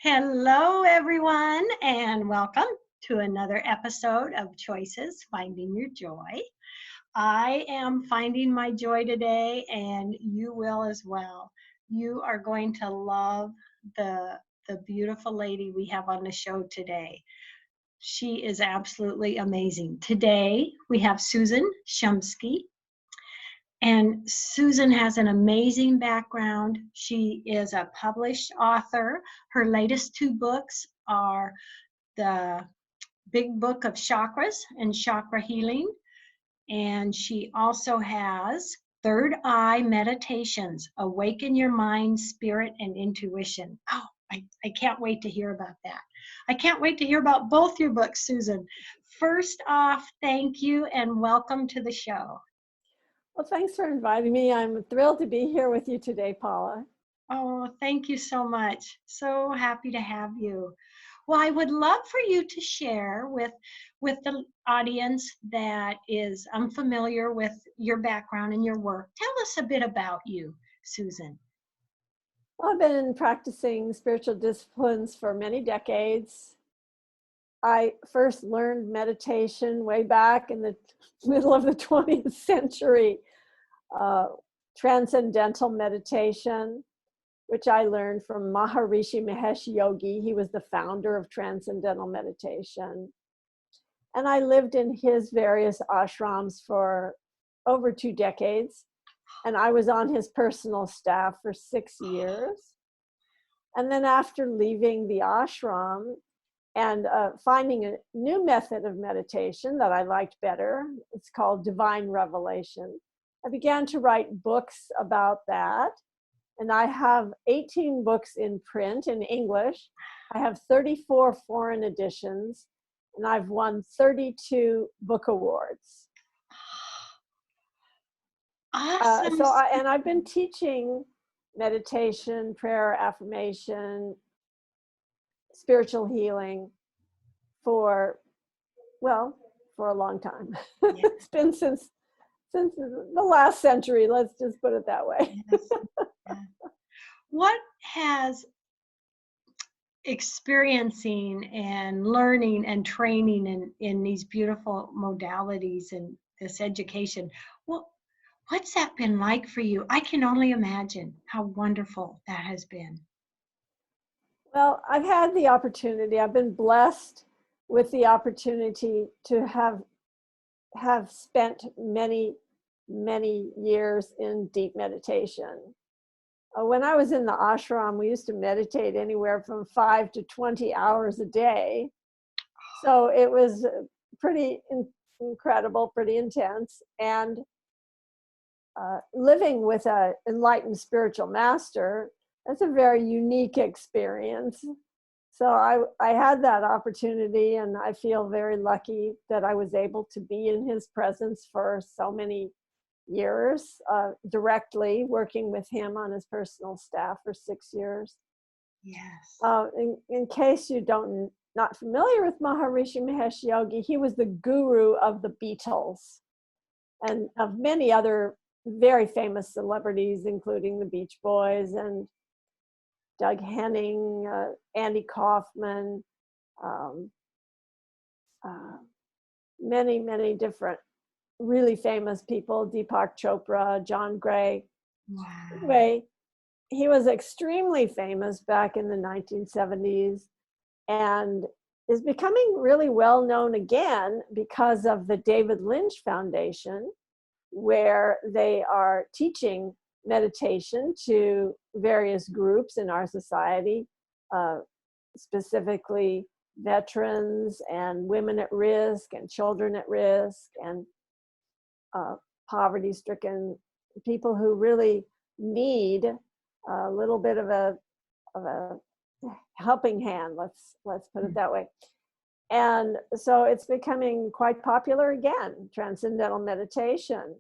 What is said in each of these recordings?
Hello, everyone, and welcome to another episode of Choices Finding Your Joy. I am finding my joy today, and you will as well. You are going to love the beautiful lady we have on the show today. She is absolutely amazing. Today, we have Susan Shumsky. And Susan has an amazing background. She is a published author. Her latest two books are the Big Book of Chakras and Chakra Healing. And she also has Third Eye Meditations, Awaken Your Mind, Spirit, and Intuition. Oh, I can't wait to hear about that. I can't wait to hear about both your books, Susan. First off, thank you and welcome to the show. Well, thanks for inviting me. I'm thrilled to be here with you today, Paula. Oh, thank you so much. So happy to have you. Well, I would love for you to share with the audience that is unfamiliar with your background and your work. Tell us a bit about you, Susan. Well, I've been practicing spiritual disciplines for many decades. I first learned meditation way back in the middle of the 20th century, Transcendental Meditation, which I learned from Maharishi Mahesh Yogi. He was the founder of Transcendental Meditation. And I lived in his various ashrams for over 2 decades. And I was on his personal staff for 6 years. And then after leaving the ashram and finding a new method of meditation that I liked better, it's called Divine Revelation, I began to write books about that. And I have 18 books in print in English. I have 34 foreign editions, and I've won 32 book awards. Awesome. And I've been teaching meditation, prayer, affirmation, spiritual healing for a long time. Yes. It's been since the last century, let's just put it that way. Yes. Yeah. What has experiencing and learning and training in these beautiful modalities and this education, what's that been like for you? I can only imagine how wonderful that has been. Well, I've had the opportunity, I've been blessed with the opportunity to have spent many years in deep meditation. When I was in the ashram, we used to meditate anywhere from 5 to 20 hours a day. So it was pretty incredible, pretty intense. And living with an enlightened spiritual master, that's a very unique experience. So I had that opportunity, and I feel very lucky that I was able to be in his presence for so many years, directly working with him on his personal staff for 6 years. Yes. In case you not familiar with Maharishi Mahesh Yogi, he was the guru of the Beatles and of many other very famous celebrities, including the Beach Boys and Doug Henning, Andy Kaufman, many different really famous people, Deepak Chopra, John Gray. Wow. Anyway, he was extremely famous back in the 1970s and is becoming really well known again because of the David Lynch Foundation, where they are teaching meditation to various groups in our society, specifically veterans and women at risk and children at risk and poverty-stricken people who really need a little bit of a helping hand. Let's put it that way. And so it's becoming quite popular again, Transcendental Meditation.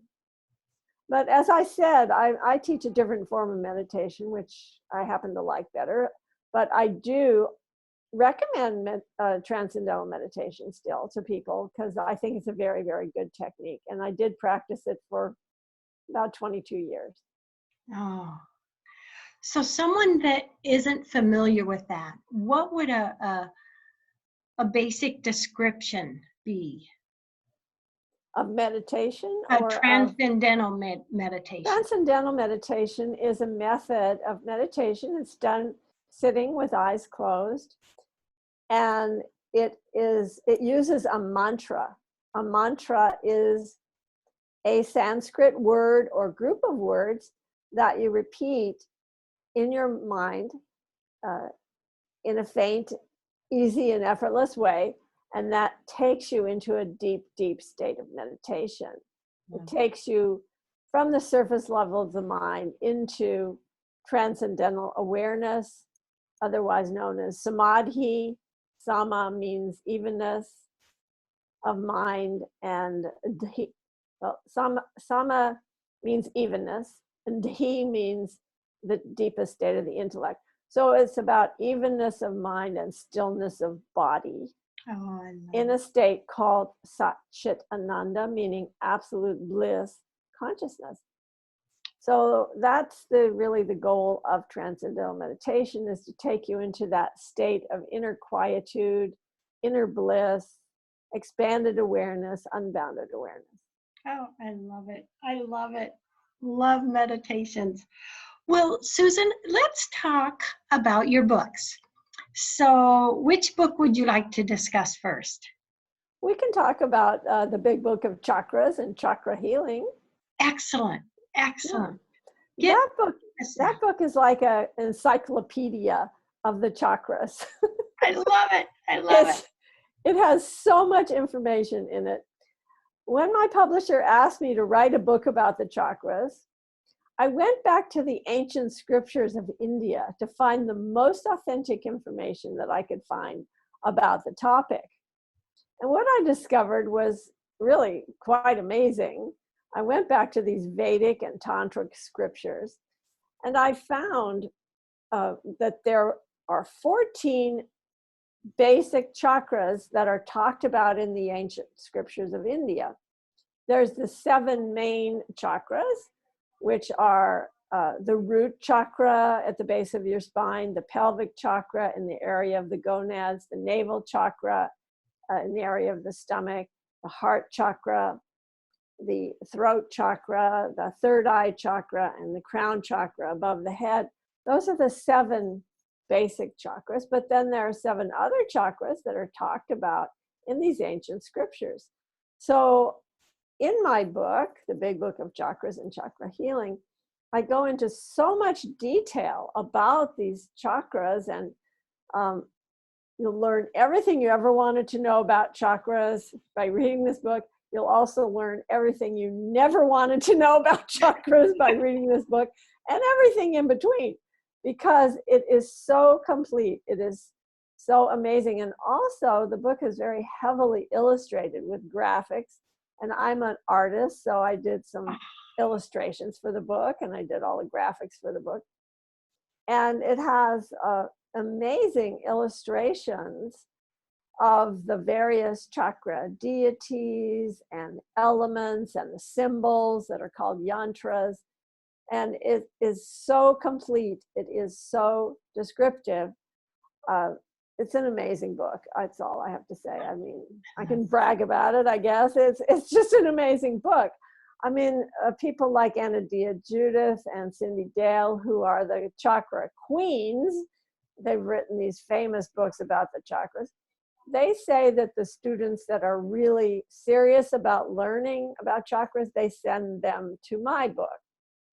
But as I said, I teach a different form of meditation, which I happen to like better. But I do recommend Transcendental Meditation still to people because I think it's a very, very good technique. And I did practice it for about 22 years. Oh, So someone that isn't familiar with that, what would a basic description be? Of meditation A or of transcendental meditation. transcendental meditation is a method of meditation. It's done sitting with eyes closed, and it uses a mantra. A mantra is a Sanskrit word or group of words that you repeat in your mind in a faint, easy, and effortless way. And that takes you into a deep, deep state of meditation. It takes you from the surface level of the mind into transcendental awareness, otherwise known as samadhi. Sama means evenness of mind, and sama means evenness, and he means the deepest state of the intellect. So it's about evenness of mind and stillness of body in a state called Sat Chit Ananda, meaning absolute bliss consciousness. So that's really the goal of transcendental meditation, is to take you into that state of inner quietude, inner bliss, expanded awareness, unbounded awareness. Oh, I love it. I love it. Love meditations. Well, Susan, let's talk about your books. So which book would you like to discuss first? We can talk about the big book of chakras and chakra healing. Excellent. Excellent. Yeah. That book is like an encyclopedia of the chakras. I love it. I love it. It has so much information in it. When my publisher asked me to write a book about the chakras, I went back to the ancient scriptures of India to find the most authentic information that I could find about the topic. And what I discovered was really quite amazing. I went back to these Vedic and Tantric scriptures, and I found that there are 14 basic chakras that are talked about in the ancient scriptures of India. There's the 7 main chakras, which are the root chakra at the base of your spine, the pelvic chakra in the area of the gonads, the navel chakra in the area of the stomach, the heart chakra, the throat chakra, the third eye chakra, and the crown chakra above the head. Those are the 7 basic chakras, but then there are 7 other chakras that are talked about in these ancient scriptures. So in my book, The Big Book of Chakras and Chakra Healing, I go into so much detail about these chakras, and you'll learn everything you ever wanted to know about chakras by reading this book. You'll also learn everything you never wanted to know about chakras by reading this book, and everything in between, because it is so complete. It is so amazing. And also the book is very heavily illustrated with graphics. And I'm an artist, so I did some illustrations for the book, and I did all the graphics for the book. And it has amazing illustrations of the various chakra deities and elements and the symbols that are called yantras. And it is so complete. It is so descriptive. It's an amazing book. That's all I have to say. I mean, I can brag about it, I guess. It's just an amazing book. I mean, people like Anadia Judith and Cindy Dale, who are the chakra queens, they've written these famous books about the chakras. They say that the students that are really serious about learning about chakras, they send them to my book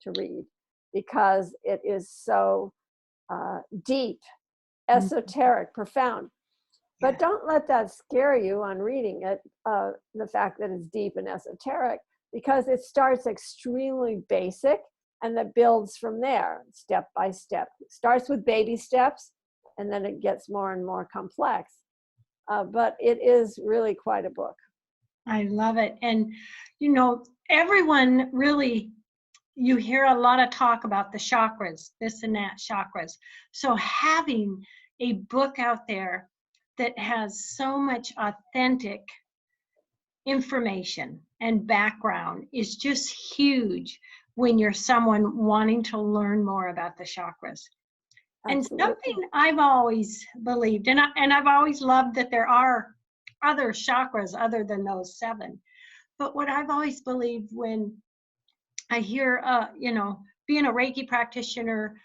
to read, because it is so deep, esoteric, profound. But don't let that scare you on reading it, the fact that it's deep and esoteric, because it starts extremely basic and that builds from there, step by step. It starts with baby steps, and then it gets more and more complex. But it is really quite a book. I love it. And, you know, everyone really, you hear a lot of talk about the chakras, this and that chakras. So having a book out there that has so much authentic information and background is just huge. when you're someone wanting to learn more about the chakras. And Absolutely. something I've always believed, and I've always loved that there are other chakras other than those 7. But what I've always believed when I hear, being a Reiki practitioner,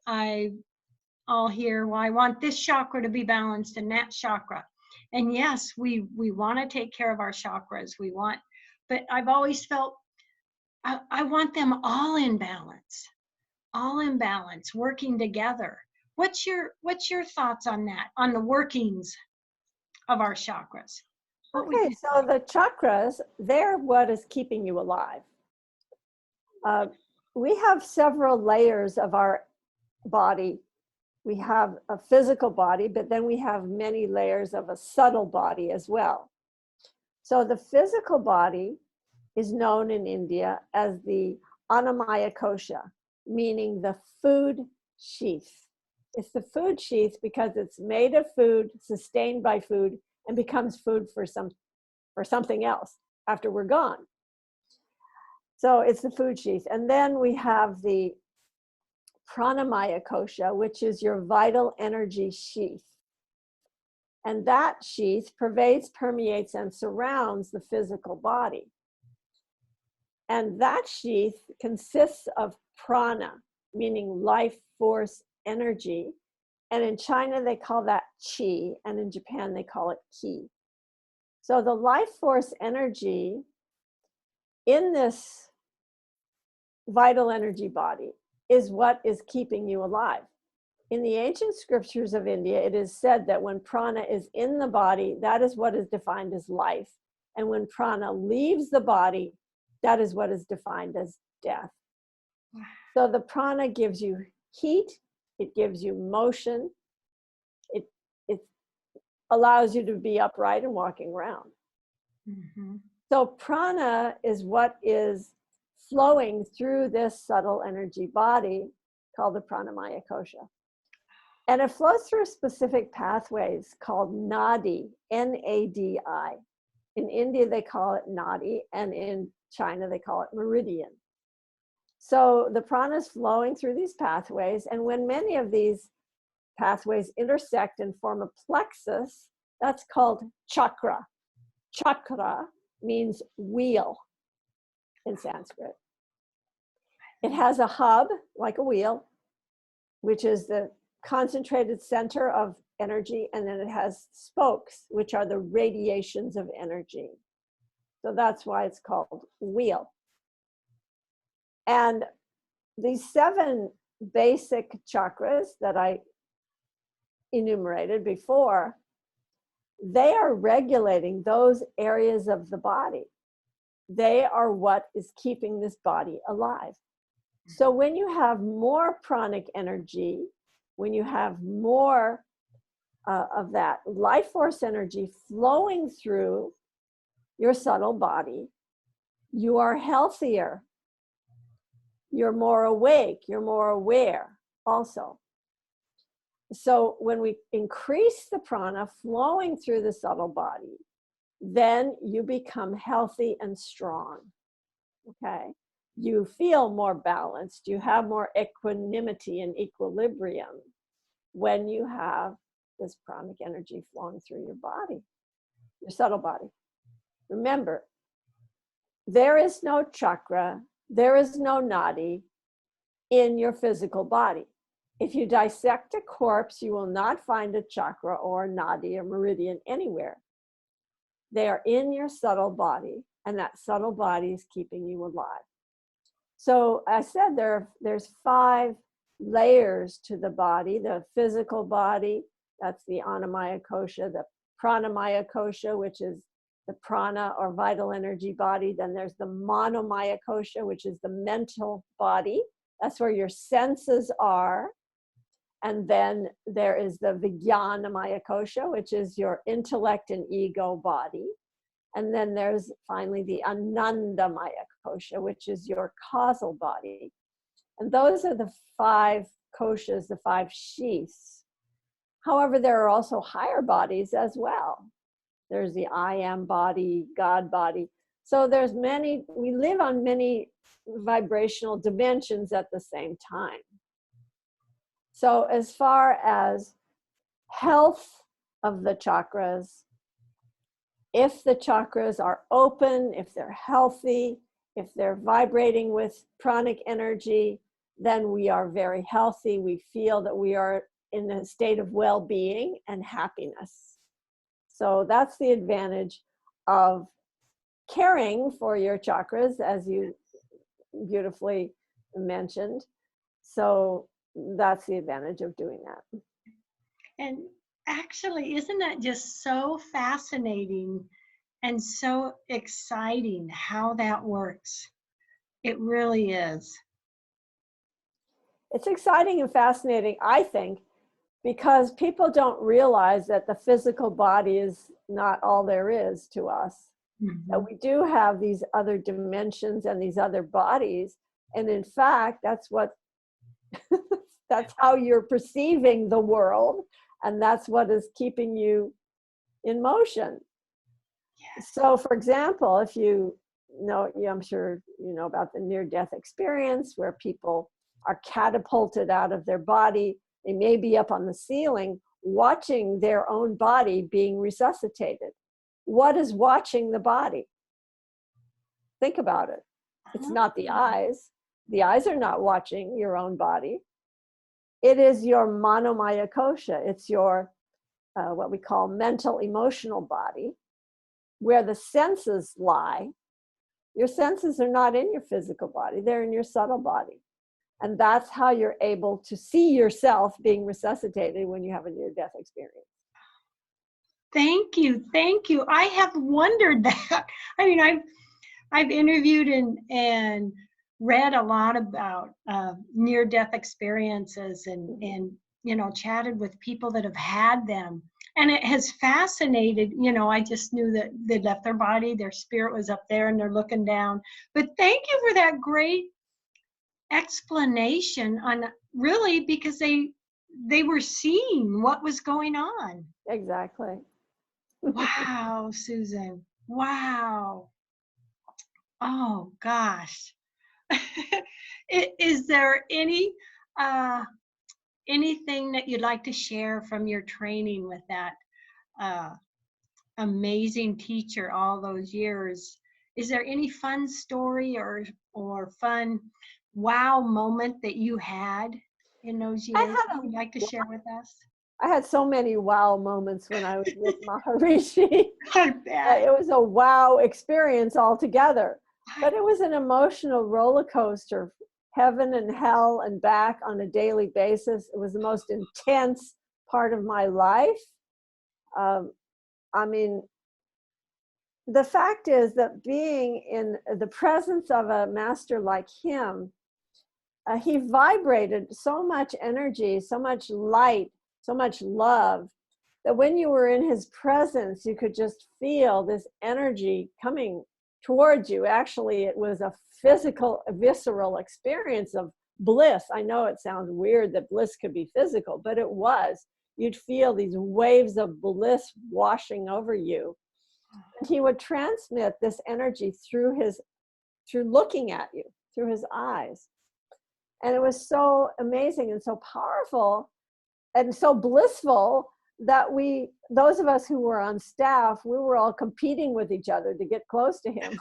I'll hear, well, I want this chakra to be balanced and that chakra. And yes, we want to take care of our chakras. But I've always felt I want them all in balance, working together. What's your thoughts on that, on the workings of our chakras? Okay, so the chakras, they're what is keeping you alive. We have several layers of our body. We have a physical body, but then we have many layers of a subtle body as well. So the physical body is known in India as the Annamaya Kosha, meaning the food sheath. It's the food sheath because it's made of food, sustained by food, and becomes food for something else after we're gone. So it's the food sheath. And then we have the Pranamaya Kosha, which is your vital energy sheath. And that sheath pervades, permeates, and surrounds the physical body. And that sheath consists of prana, meaning life force energy. And in China, they call that qi, and in Japan, they call it ki. So the life force energy in this vital energy body is what is keeping you alive. In the ancient scriptures of India, it is said that when prana is in the body, that is what is defined as life. And when prana leaves the body, that is what is defined as death. So the prana gives you heat, it gives you motion, it allows you to be upright and walking around. Mm-hmm. So prana is what is flowing through this subtle energy body called the Pranamaya Kosha. And it flows through specific pathways called nadi, N-A-D-I. In India, they call it nadi, and in China, they call it meridian. So the prana is flowing through these pathways, and when many of these pathways intersect and form a plexus, that's called chakra. Chakra means wheel in Sanskrit. It has a hub, like a wheel, which is the concentrated center of energy, and then it has spokes, which are the radiations of energy. So that's why it's called wheel. And these 7 basic chakras that I enumerated before, they are regulating those areas of the body. They are what is keeping this body alive. So when you have more pranic energy, when you have more of that life force energy flowing through your subtle body, you are healthier. You're more awake, you're more aware also. So when we increase the prana flowing through the subtle body, then you become healthy and strong, okay? You feel more balanced, you have more equanimity and equilibrium when you have this pranic energy flowing through your body, your subtle body. Remember, there is no chakra, there is no nadi in your physical body. If you dissect a corpse, you will not find a chakra or a nadi or meridian anywhere. They are in your subtle body, and that subtle body is keeping you alive. So I said there's 5 layers to the body. The physical body, that's the Annamaya Kosha, the Pranamaya Kosha, which is the prana or vital energy body. Then there's the Manomaya Kosha, which is the mental body. That's where your senses are. And then there is the Vijnanamaya Kosha, which is your intellect and ego body. And then there's finally the Anandamaya Kosha, which is your causal body. And those are the 5 koshas, the 5 sheaths. However, there are also higher bodies as well. There's the I am body, God body. So we live on many vibrational dimensions at the same time. So as far as health of the chakras, if the chakras are open, if they're healthy, if they're vibrating with pranic energy, then we are very healthy. We feel that we are in a state of well-being and happiness. So that's the advantage of caring for your chakras, as you beautifully mentioned. So that's the advantage of doing that. And actually, isn't that just so fascinating and so exciting how that works? It really is. It's exciting and fascinating, I think, because people don't realize that the physical body is not all there is to us. Mm-hmm. That we do have these other dimensions and these other bodies. And in fact, that's how you're perceiving the world. And that's what is keeping you in motion. Yes. So for example, if you know, I'm sure you know about the near-death experience where people are catapulted out of their body. They may be up on the ceiling watching their own body being resuscitated. What is watching the body? Think about it. It's not the eyes. The eyes are not watching your own body. It is your manomaya kosha. It's your, what we call mental emotional body, where the senses lie. Your senses are not in your physical body. They're in your subtle body. And that's how you're able to see yourself being resuscitated when you have a near-death experience. Thank you. Thank you. I have wondered that. I mean, I've interviewed and read a lot about near-death experiences and you know, chatted with people that have had them. And it has fascinated, you know, I just knew that they left their body, their spirit was up there and they're looking down. But thank you for that great explanation on really, because they were seeing what was going on. Exactly. Wow, Susan. Wow. Oh gosh. Is there anything that you'd like to share from your training with that amazing teacher all those years? Is there any fun story or fun wow moment that you had in those years that you'd like to share with us? I had so many wow moments when I was with Maharishi. I bet. It was a wow experience altogether. But it was an emotional roller coaster, heaven and hell and back on a daily basis. It was the most intense part of my life. I mean, the fact is that being in the presence of a master like him, he vibrated so much energy, so much light, so much love, that when you were in his presence, you could just feel this energy coming towards you. Actually, it was a physical, visceral experience of bliss. I know it sounds weird that bliss could be physical, but it was. You'd feel these waves of bliss washing over you. And he would transmit this energy through looking at you, through his eyes. And it was so amazing and so powerful and so blissful that those of us who were on staff, we were all competing with each other to get close to him.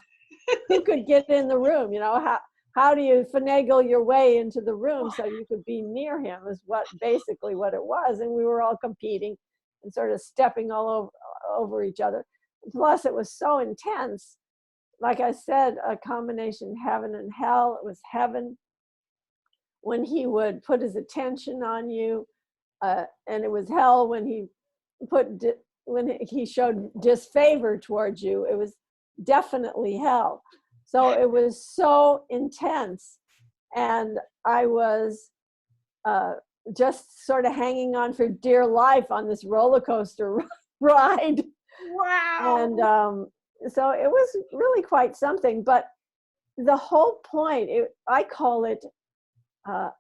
Who could get in the room? You know, how do you finagle your way into the room so you could be near him is basically what it was. And we were all competing and sort of stepping all over each other. Plus it was so intense. Like I said, a combination heaven and hell. It was heaven when he would put his attention on you, and it was hell when he showed disfavor towards you. It was definitely hell. So it was so intense, and I was just sort of hanging on for dear life on this roller coaster ride. Wow. And so it was really quite something. But the whole point, I call it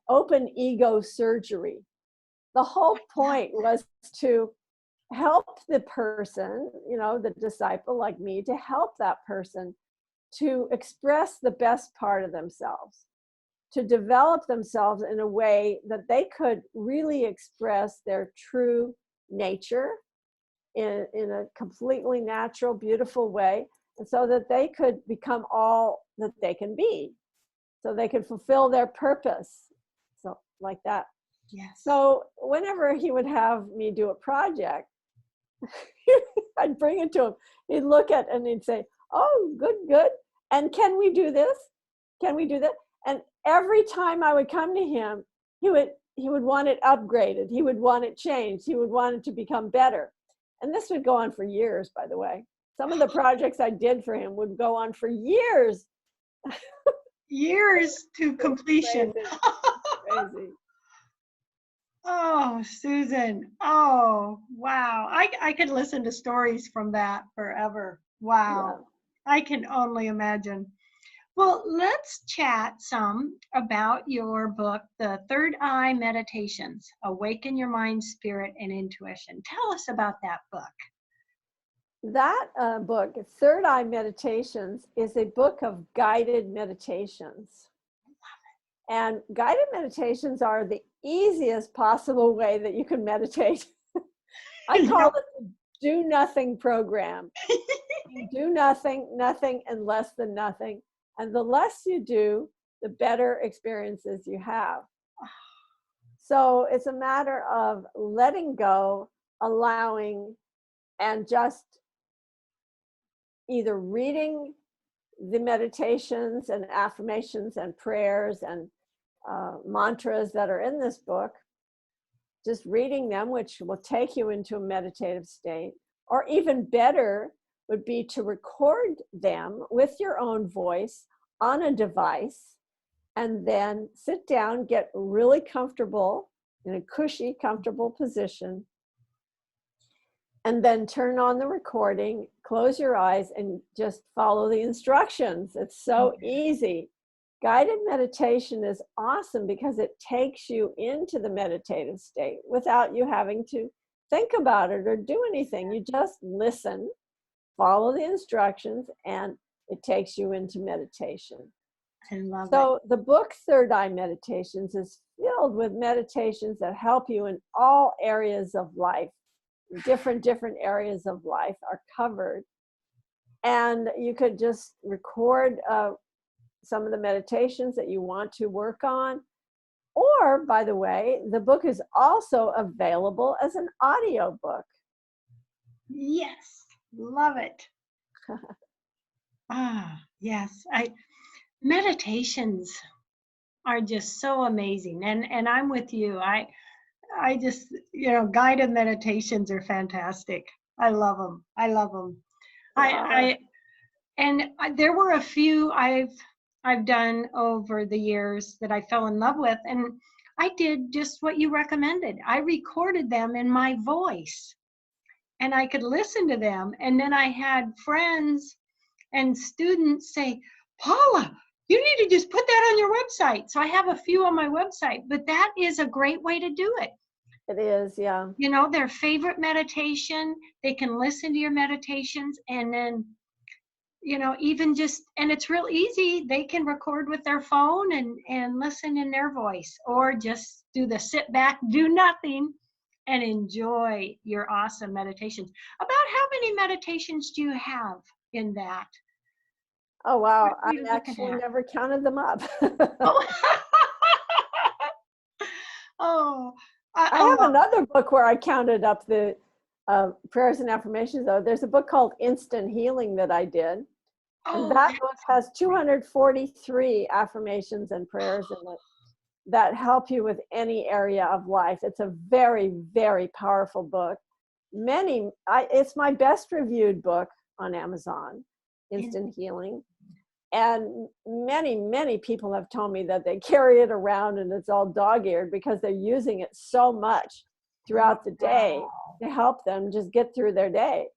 open ego surgery. The whole point was to help the person, you know, the disciple like me, to help that person to express the best part of themselves, to develop themselves in a way that they could really express their true nature in a completely natural, beautiful way, and so that they could become all that they can be, so they could fulfill their purpose. So like that. Yes. So whenever he would have me do a project, I'd bring it to him. He'd look at it and he'd say, "Oh, good, good. And can we do this? Can we do that?" And every time I would come to him, he would want it upgraded. He would want it changed. He would want it to become better. And this would go on for years, by the way. Some of the projects I did for him would go on for years. Years to completion. Crazy. Oh, Susan. Oh, wow. I could listen to stories from that forever. Wow. Yeah. I can only imagine. Well, let's chat some about your book, The Third Eye Meditations, Awaken Your Mind, Spirit, and Intuition. Tell us about that book. That book, Third Eye Meditations, is a book of guided meditations. And guided meditations are the easiest possible way that you can meditate. I call it the do nothing program. You do nothing, nothing, and less than nothing. And the less you do, the better experiences you have. So it's a matter of letting go, allowing, and just either reading the meditations and affirmations and prayers and mantras that are in this book, just reading them, which will take you into a meditative state, or even better would be to record them with your own voice on a device, and then sit down, get really comfortable in a cushy, comfortable position, and then turn on the recording, close your eyes, and just follow the instructions. It's so easy. Guided meditation is awesome because it takes you into the meditative state without you having to think about it or do anything. You just listen, follow the instructions, and it takes you into meditation. I love it. So the book Third Eye Meditations is filled with meditations that help you in all areas of life. Different areas of life are covered. And you could just record some of the meditations that you want to work on. Or, by the way, the book is also available as an audio book. Yes, love it. Yes. Meditations are just so amazing. And I'm with you. I just, guided meditations are fantastic. I love them. I love them. There were a few I've done over the years that I fell in love with, and I did just what you recommended. I recorded them in my voice, and I could listen to them. And then I had friends and students say, "Paula, you need to just put that on your website." So I have a few on my website, but that is a great way to do it. It is, yeah. Their favorite meditation, they can listen to your meditations, and then, even just, and it's real easy. They can record with their phone and listen in their voice, or just do the sit back, do nothing, and enjoy your awesome meditations. About how many meditations do you have in that? Oh, wow. I actually never counted them up. Oh. I have another book where I counted up the prayers and affirmations, though. There's a book called Instant Healing that I did. And that book has 243 affirmations and prayers in it that help you with any area of life. It's a very, very powerful book. It's my best reviewed book on Amazon, Instant Healing. And many people have told me that they carry it around and it's all dog-eared because they're using it so much throughout the day to help them just get through their day.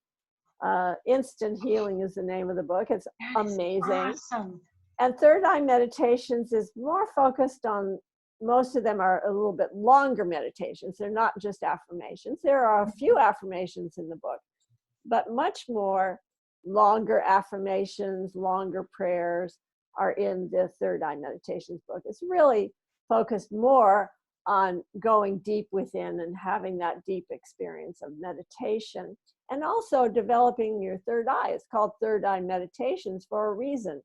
Instant Healing is the name of the book. It's amazing. Awesome. And Third Eye Meditations is more focused on, most of them are a little bit longer meditations. They're not just affirmations. There are a few affirmations in the book, but much more longer affirmations, longer prayers are in the Third Eye Meditations book. It's really focused more on going deep within and having that deep experience of meditation, and also developing your third eye. It's called Third Eye Meditations for a reason.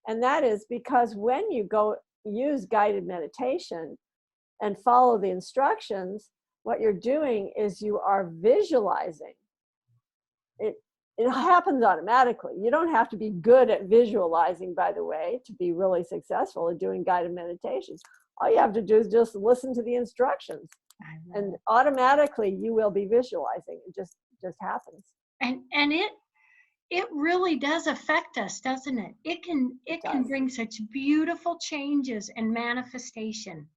And that is because when you go use guided meditation and follow the instructions, what you're doing is you are visualizing. It happens automatically. You don't have to be good at visualizing, by the way, to be really successful at doing guided meditations. All you have to do is just listen to the instructions, and automatically you will be visualizing. It just happens. And it really does affect us, doesn't it? It can bring such beautiful changes and manifestation.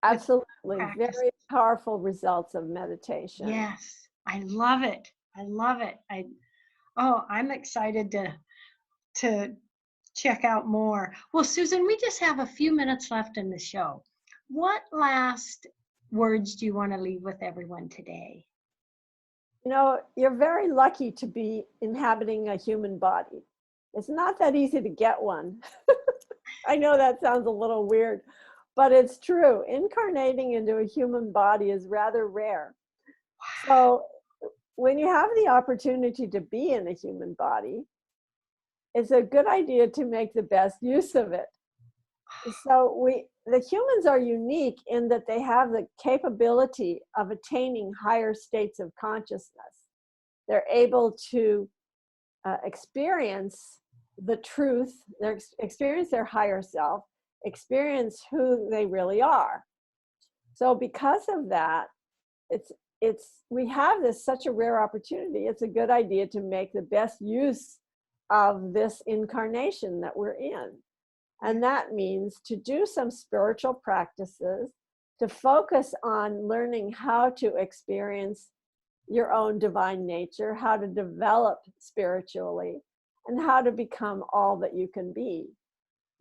Absolutely. Very powerful results of meditation. Yes, I love it. I love it. I'm excited to check out more. Well, Susan, we just have a few minutes left in the show. What last words do you want to leave with everyone today? You know, you're very lucky to be inhabiting a human body. It's not that easy to get one. I know that sounds a little weird, but it's true. Incarnating into a human body is rather rare. So when you have the opportunity to be in a human body, it's a good idea to make the best use of it. So the humans are unique in that they have the capability of attaining higher states of consciousness. They're able to experience the truth, experience their higher self, experience who they really are. So because of that, we have such a rare opportunity. It's a good idea to make the best use of this incarnation that we're in. And that means to do some spiritual practices, to focus on learning how to experience your own divine nature, how to develop spiritually, and how to become all that you can be.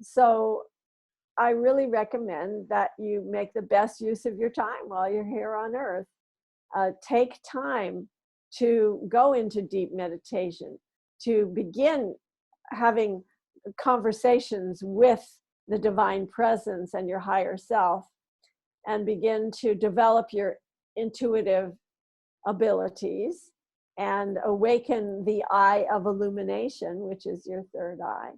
So I really recommend that you make the best use of your time while you're here on Earth. Take time to go into deep meditation, to begin having conversations with the divine presence and your higher self, and begin to develop your intuitive abilities and awaken the eye of illumination, which is your third eye,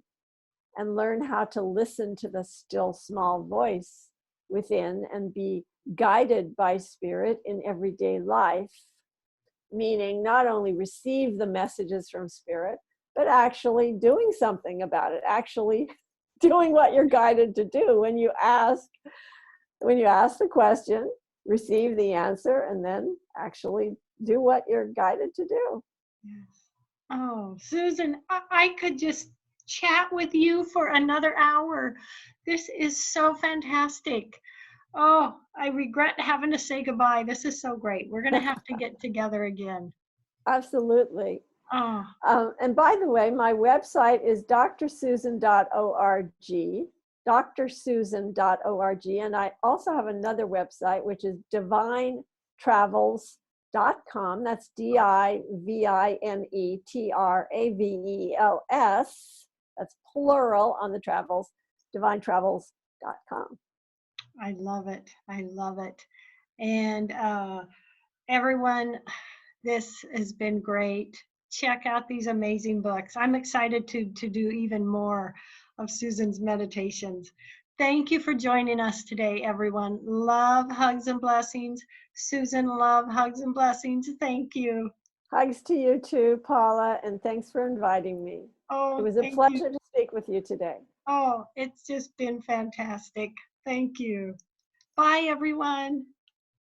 and learn how to listen to the still small voice within and be guided by spirit in everyday life, meaning not only receive the messages from spirit, but actually doing something about it, actually doing what you're guided to do. When you ask the question, receive the answer, and then actually do what you're guided to do. Yes. Oh, Susan, I could just chat with you for another hour. This is so fantastic. Oh, I regret having to say goodbye. This is so great. We're going to have to get together again. Absolutely. Oh. And by the way, my website is drsusan.org, drsusan.org. And I also have another website, which is divinetravels.com. That's DIVINETRAVELS. That's plural on the travels, divinetravels.com. I love it. I love it. And everyone, this has been great. Check out these amazing books. I'm excited to do even more of Susan's meditations. Thank you for joining us today, everyone. Love, hugs, and blessings. Susan, love, hugs, and blessings. Thank you. Hugs to you too, Paula, and thanks for inviting me. Oh, it was a pleasure to speak with you today. Oh, it's just been fantastic. Thank you. Bye, everyone.